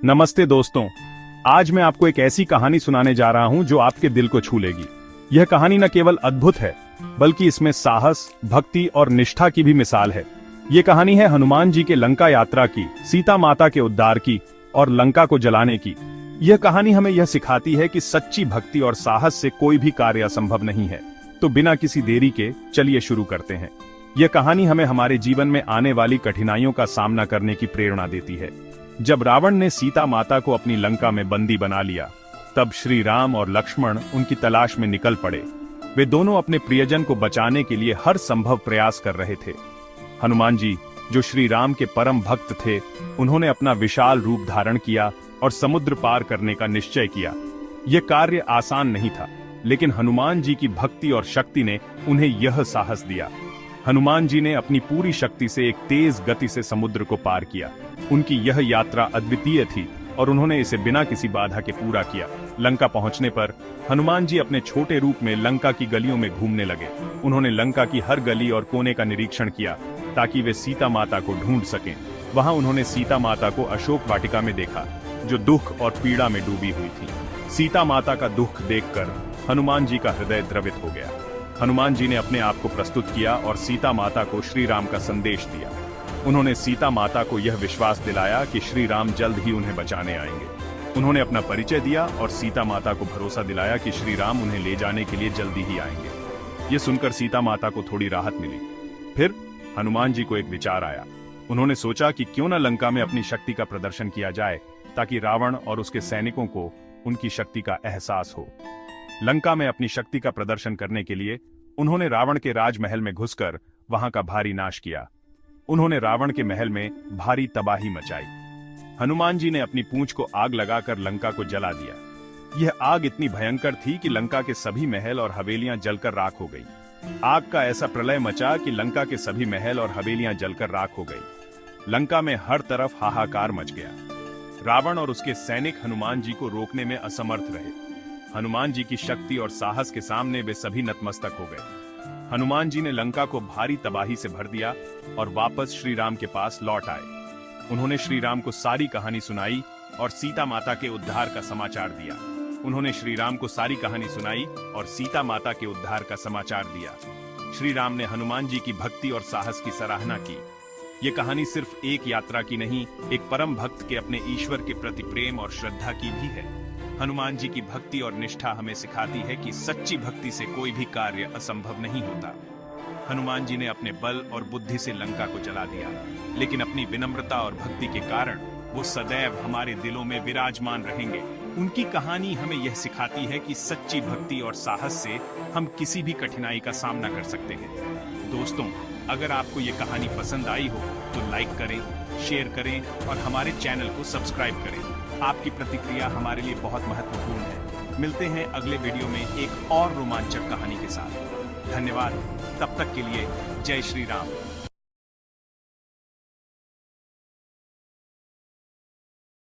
नमस्ते दोस्तों। आज मैं आपको एक ऐसी कहानी सुनाने जा रहा हूं जो आपके दिल को छू लेगी। यह कहानी न केवल अद्भुत है बल्कि इसमें साहस, भक्ति और निष्ठा की भी मिसाल है। ये कहानी है हनुमान जी के लंका यात्रा की, सीता माता के उद्धार की और लंका को जलाने की। यह कहानी हमें यह सिखाती है कि सच्ची भक्ति और साहस से कोई भी कार्य असंभव नहीं है। तो बिना किसी देरी के चलिए शुरू करते हैं। यह कहानी हमें हमारे जीवन में आने वाली कठिनाइयों का सामना करने की प्रेरणा देती है। जब रावण ने सीता माता को अपनी लंका में बंदी बना लिया, तब श्री राम और लक्ष्मण उनकी तलाश में निकल पड़े। वे दोनों अपने प्रियजन को बचाने के लिए हर संभव प्रयास कर रहे थे। हनुमान जी, जो श्री राम के परम भक्त थे, उन्होंने अपना विशाल रूप धारण किया और समुद्र पार करने का निश्चय किया। यह कार्य आसान नहीं था, लेकिन हनुमान जी की भक्ति और शक्ति ने उन्हें यह साहस दिया। हनुमान जी ने अपनी पूरी शक्ति से एक तेज गति से समुद्र को पार किया। उनकी यह यात्रा अद्वितीय थी और उन्होंने इसे बिना किसी बाधा के पूरा किया। लंका पहुंचने पर हनुमान जी अपने छोटे रूप में लंका की गलियों में घूमने लगे। उन्होंने लंका की हर गली और कोने का निरीक्षण किया ताकि वे सीता माता को ढूंढ सकें। वहां उन्होंने सीता माता को अशोक वाटिका में देखा, जो दुख और पीड़ा में डूबी हुई थी। सीता माता का दुख देखकर हनुमान जी का हृदय द्रवित हो गया। हनुमान जी ने अपने आप को प्रस्तुत किया और सीता माता को श्री राम का संदेश दिया। उन्होंने सीता माता को यह विश्वास दिलाया कि श्री राम जल्द ही उन्हें बचाने आएंगे। उन्होंने अपना परिचय दिया और सीता माता को भरोसा दिलाया कि श्री राम उन्हें ले जाने के लिए जल्दी ही आएंगे। ये सुनकर सीता माता को थोड़ी राहत मिली। फिर हनुमान जी को एक विचार आया। उन्होंने सोचा कि क्यों न लंका में अपनी शक्ति का प्रदर्शन किया जाए, ताकि रावण और उसके सैनिकों को उनकी शक्ति का एहसास हो। लंका में अपनी शक्ति का प्रदर्शन करने के लिए उन्होंने रावण के राजमहल में घुसकर वहां का भारी नाश किया। उन्होंने रावण के महल में भारी तबाही मचाई। हनुमान जी ने अपनी पूंछ को आग लगाकर लंका को जला दिया। यह आग इतनी भयंकर थी कि लंका के सभी महल और हवेलियां जलकर राख हो गई। आग का ऐसा प्रलय मचा कि लंका के सभी महल और हवेलियां जलकर राख हो गई। लंका में हर तरफ हाहाकार मच गया। रावण और उसके सैनिक हनुमान जी को रोकने में असमर्थ रहे। हनुमान जी की शक्ति और साहस के सामने वे सभी नतमस्तक हो गए। हनुमान जी ने लंका को भारी तबाही से भर दिया और वापस श्री राम के पास लौट आए। उन्होंने श्री राम को सारी कहानी सुनाई और सीता माता के उद्धार का समाचार दिया। उन्होंने श्री राम को सारी कहानी सुनाई और सीता माता के उद्धार का समाचार दिया। श्री राम ने हनुमान जी की भक्ति और साहस की सराहना की। ये कहानी सिर्फ एक यात्रा की नहीं, एक परम भक्त के अपने ईश्वर के प्रति प्रेम और श्रद्धा की भी है। हनुमान जी की भक्ति और निष्ठा हमें सिखाती है कि सच्ची भक्ति से कोई भी कार्य असंभव नहीं होता। हनुमान जी ने अपने बल और बुद्धि से लंका को जला दिया, लेकिन अपनी विनम्रता और भक्ति के कारण वो सदैव हमारे दिलों में विराजमान रहेंगे। उनकी कहानी हमें यह सिखाती है कि सच्ची भक्ति और साहस से हम किसी भी कठिनाई का सामना कर सकते हैं। दोस्तों, अगर आपको ये कहानी पसंद आई हो तो लाइक करें, शेयर करें और हमारे चैनल को सब्सक्राइब करें। आपकी प्रतिक्रिया हमारे लिए बहुत महत्वपूर्ण है। मिलते हैं अगले वीडियो में एक और रोमांचक कहानी के साथ। धन्यवाद। तब तक के लिए जय श्री राम।